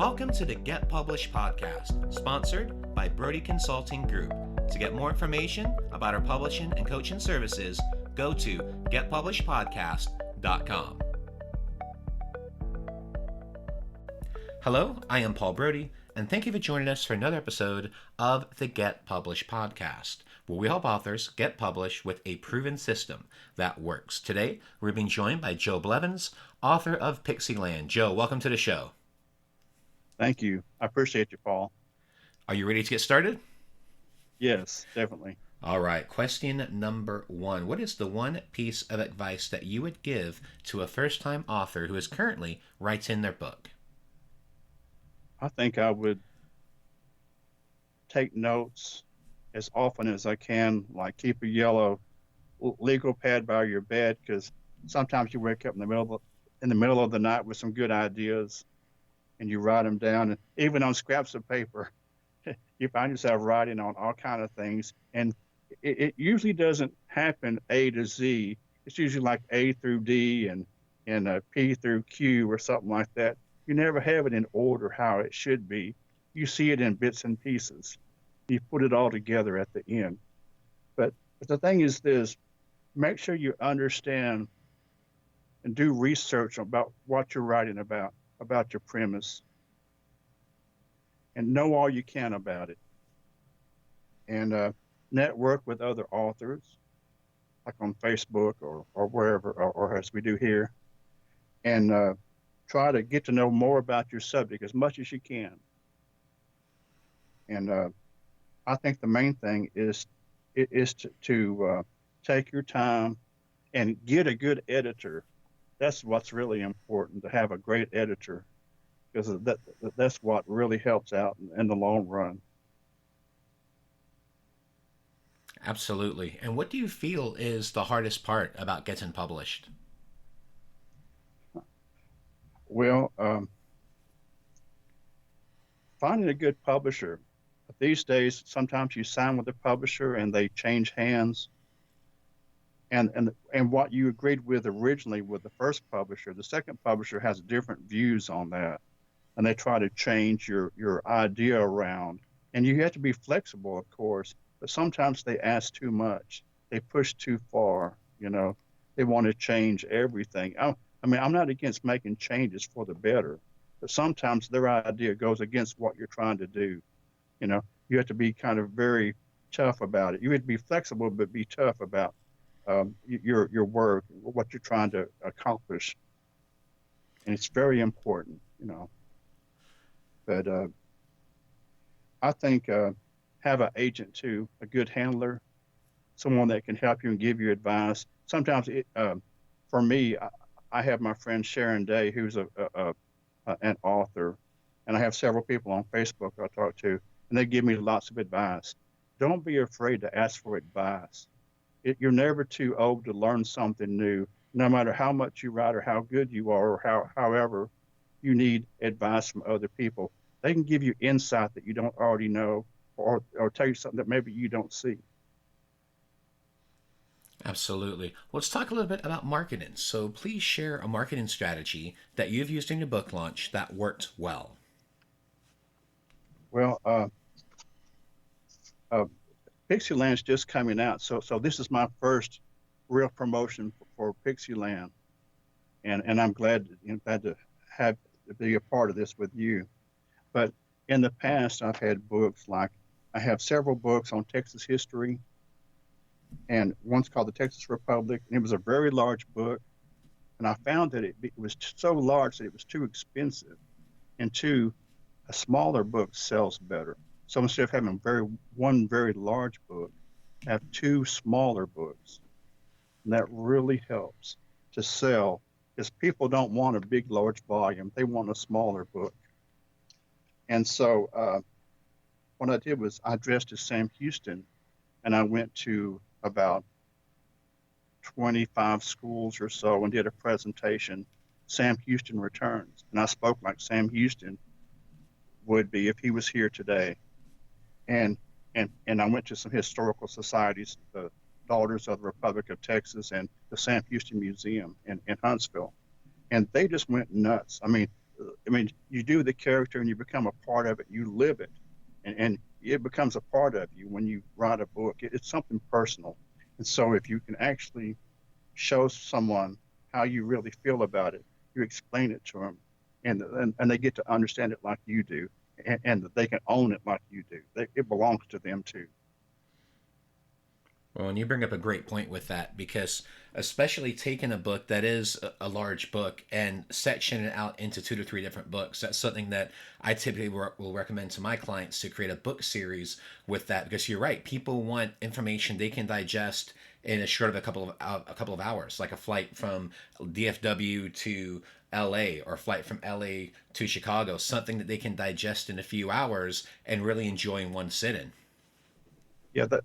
Welcome to the Get Published podcast, sponsored by Brodie Consulting Group. To get more information about our publishing and coaching services, go to getpublishedpodcast.com. Hello, I am Paul Brodie, and thank you for joining us for another episode of the Get Published podcast, where we help authors get published with a proven system that works. Today, we're being joined by Joe Blevins, author of Pixieland. Joe, welcome to the show. Thank you. I appreciate you, Paul. Are you ready to get started? Yes, definitely. All right. Question number one. What is the one piece of advice that you would give to a first-time author who is currently writing their book? I think I would take notes as often as I can, like keep a yellow legal pad by your bed, because sometimes you wake up in the middle of the night with some good ideas and you write them down. And even on scraps of paper, you find yourself writing on all kinds of things. And it usually doesn't happen A to Z. It's usually like A through D and P through Q or something like that. You never have it in order how it should be. You see it in bits and pieces. You put it all together at the end. But the thing is this, make sure you understand and do research about what you're writing about your premise, and know all you can about it. And network with other authors, like on Facebook or wherever, or as we do here, and try to get to know more about your subject as much as you can. And I think the main thing is to take your time and get a good editor. That's what's really important, to have a great editor, because that's what really helps out in the long run. Absolutely. And what do you feel is the hardest part about getting published? Well, finding a good publisher. These days, sometimes you sign with a publisher and they change hands. And what you agreed with originally with the first publisher, the second publisher has different views on that. And they try to change your idea around. And you have to be flexible, of course, but sometimes they ask too much. They push too far, They want to change everything. I'm not against making changes for the better, but sometimes their idea goes against what you're trying to do. You have to be kind of very tough about it. You have to be flexible, but be tough about your work, what you're trying to accomplish. And it's very important, But I think have an agent too, a good handler, someone that can help you and give you advice. Sometimes, for me, I have my friend Sharon Day, who's an author, and I have several people on Facebook I talk to, and they give me lots of advice. Don't be afraid to ask for advice. You're never too old to learn something new, no matter how much you write or how good you are, or however you need advice from other people. They can give you insight that you don't already know, or tell you something that maybe you don't see. Absolutely. Let's talk a little bit about marketing. So please share a marketing strategy that you've used in your book launch that worked well. Well, Pixieland's just coming out, so this is my first real promotion for Pixieland, and I'm glad to be a part of this with you. But in the past, I've had books like, I have several books on Texas history, and one's called The Texas Republic, and it was a very large book, and I found that it was so large that it was too expensive, and a smaller book sells better. So instead of having one very large book, have two smaller books. And that really helps to sell, because people don't want a big, large volume. They want a smaller book. And so what I did was I dressed as Sam Houston, and I went to about 25 schools or so and did a presentation, Sam Houston Returns. And I spoke like Sam Houston would be if he was here today. And I went to some historical societies, the Daughters of the Republic of Texas and the Sam Houston Museum in Huntsville. And they just went nuts. I mean, you do the character and you become a part of it. You live it, and it becomes a part of you when you write a book. It's something personal, and so if you can actually show someone how you really feel about it, you explain it to them, and they get to understand it like you do, and they can own it like you do. It belongs to them too. Well, and you bring up a great point with that because, especially taking a book that is a large book and sectioning it out into 2 to 3 different books, that's something that I typically will recommend to my clients to create a book series with that. Because you're right, people want information they can digest in a short of a couple of hours, like a flight from DFW to LA or a flight from LA to Chicago, something that they can digest in a few hours and really enjoy in one sitting. Yeah, that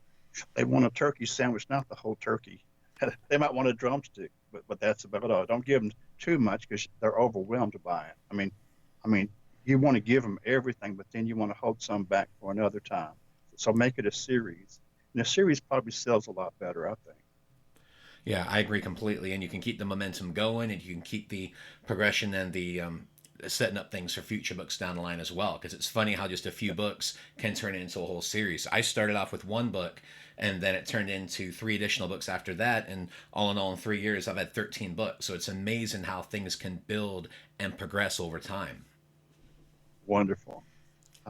they want a turkey sandwich, not the whole turkey. They might want a drumstick, but that's about all. Don't give them too much because they're overwhelmed by it. I mean, you want to give them everything, but then you want to hold some back for another time. So make it a series, and a series probably sells a lot better, I think. Yeah, I agree completely. And you can keep the momentum going, and you can keep the progression and the setting up things for future books down the line as well. Because it's funny how just a few books can turn it into a whole series. I started off with one book, and then it turned into 3 additional books after that. And all in all, in 3 years, I've had 13 books. So it's amazing how things can build and progress over time. Wonderful.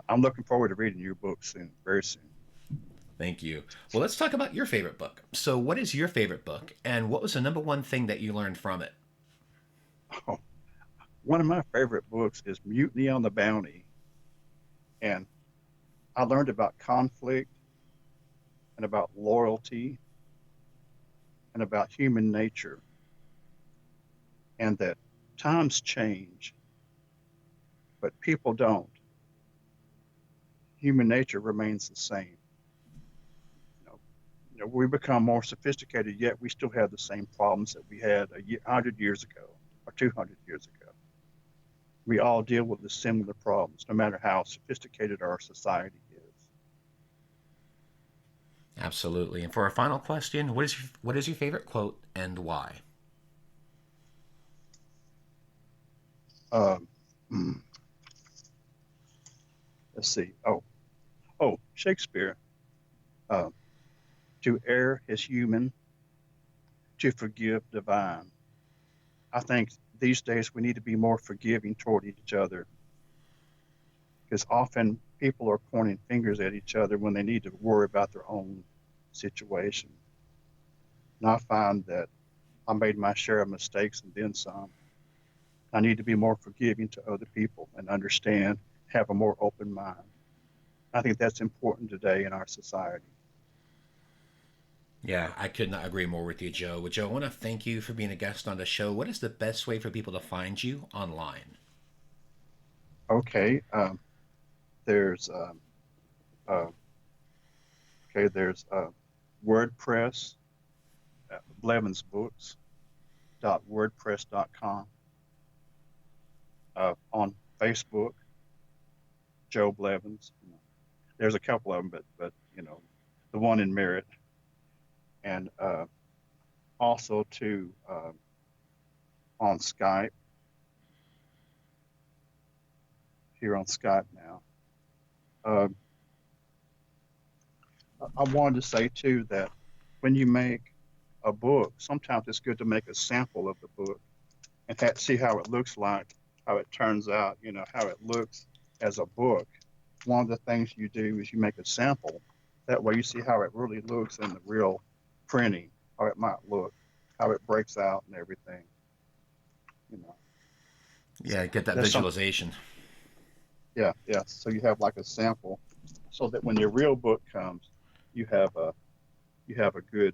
I'm looking forward to reading your book soon, very soon. Thank you. Well, let's talk about your favorite book. So, what is your favorite book, and what was the number one thing that you learned from it? Oh, one of my favorite books is Mutiny on the Bounty, and I learned about conflict and about loyalty and about human nature, and that times change, but people don't. Human nature remains the same. We become more sophisticated, yet we still have the same problems that we had 100 years ago or 200 years ago. We all deal with the similar problems, no matter how sophisticated our society is. Absolutely. And for our final question, what is your favorite quote and why? Um, let's see. Shakespeare. Uh, to err is human, to forgive divine. I think these days we need to be more forgiving toward each other because often people are pointing fingers at each other when they need to worry about their own situation. And I find that I made my share of mistakes and then some. I need to be more forgiving to other people and understand, have a more open mind. I think that's important today in our society. Yeah, I could not agree more with you, Joe. Well, Joe, I want to thank you for being a guest on the show. What is the best way for people to find you online? Okay, there's uh, there's WordPress, blevinsbooks.wordpress.com. On Facebook, Joe Blevins. There's a couple of them, but the one in Merritt, and also to on Skype. Here on Skype now. I wanted to say too that when you make a book, sometimes it's good to make a sample of the book and see how it looks like, how it turns out, how it looks as a book. One of the things you do is you make a sample. That way you see how it really looks in the real printing, how it might look, how it breaks out and everything. Yeah, get that That's visualization. Yeah. So you have like a sample, so that when your real book comes, you have a good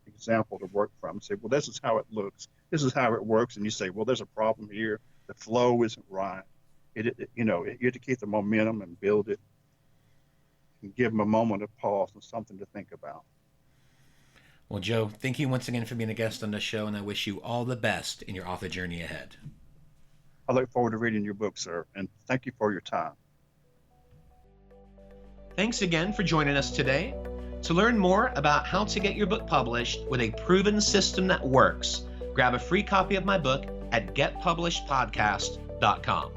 example to work from. Say, well, this is how it looks. This is how it works, and you say, well, there's a problem here. The flow isn't right. You have to keep the momentum and build it, and give them a moment of pause and something to think about. Well, Joe, thank you once again for being a guest on the show, and I wish you all the best in your author journey ahead. I look forward to reading your book, sir, and thank you for your time. Thanks again for joining us today. To learn more about how to get your book published with a proven system that works, grab a free copy of my book at getpublishedpodcast.com.